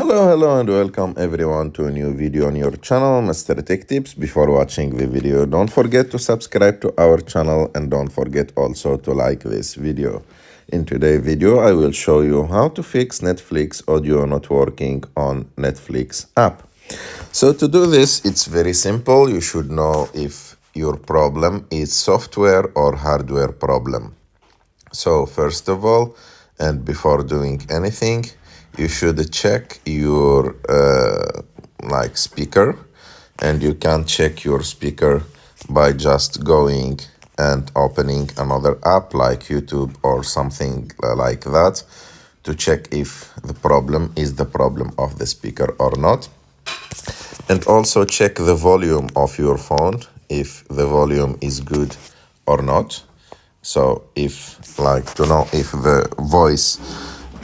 Hello and welcome everyone to a new video on your channel, Mr. Tech Tips. Before watching the video, don't forget to subscribe to our channel and don't forget also to like this video. In today's video, I will show you how to fix Netflix audio not working on Netflix app. So to do this, it's very simple. You should know if your problem is software or hardware problem. So first of all, and before doing anything, you should check your speaker, and you can check your speaker by just going and opening another app like YouTube or something like that to check if the problem is the problem of the speaker or not. And also check the volume of your phone, if the volume is good or not. So if to know if the voice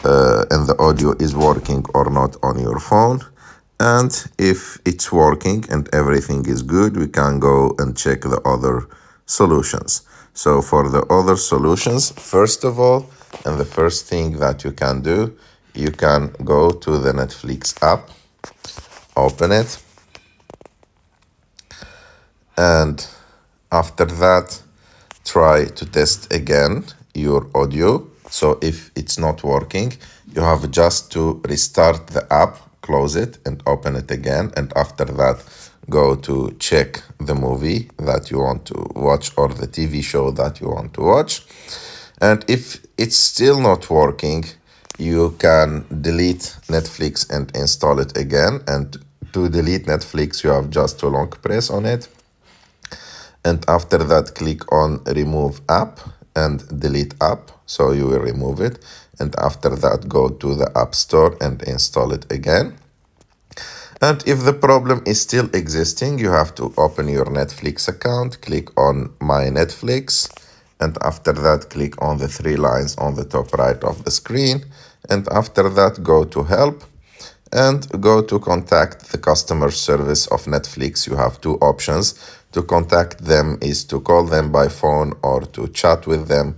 and the audio is working or not on your phone. And if it's working and everything is good, we can go and check the other solutions. So for the other solutions, first of all, and the first thing that you can do, you can go to the Netflix app, open it, and after that, try to test again your audio. So if it's not working, you have just to restart the app, close it and open it again. And after that, go to check the movie that you want to watch or the TV show that you want to watch. And if it's still not working, you can delete Netflix and install it again. And to delete Netflix, you have just to long press on it. And after that, click on remove app and delete app. So you will remove it. And after that, go to the App Store and install it again. And if the problem is still existing, you have to open your Netflix account, click on My Netflix. And after that, click on the three lines on the top right of the screen. And after that, go to Help. And go to contact the customer service of Netflix. You have two options. To contact them is to call them by phone or to chat with them.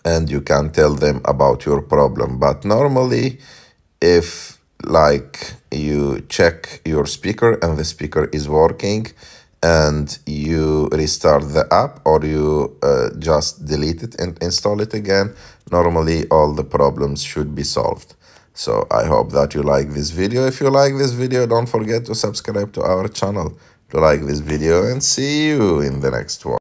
And you can tell them about your problem. But normally, if you check your speaker and the speaker is working and you restart the app or you just delete it and install it again, normally all the problems should be solved. So I hope that you like this video. If you like this video, don't forget to subscribe to our channel to like this video, and see you in the next one.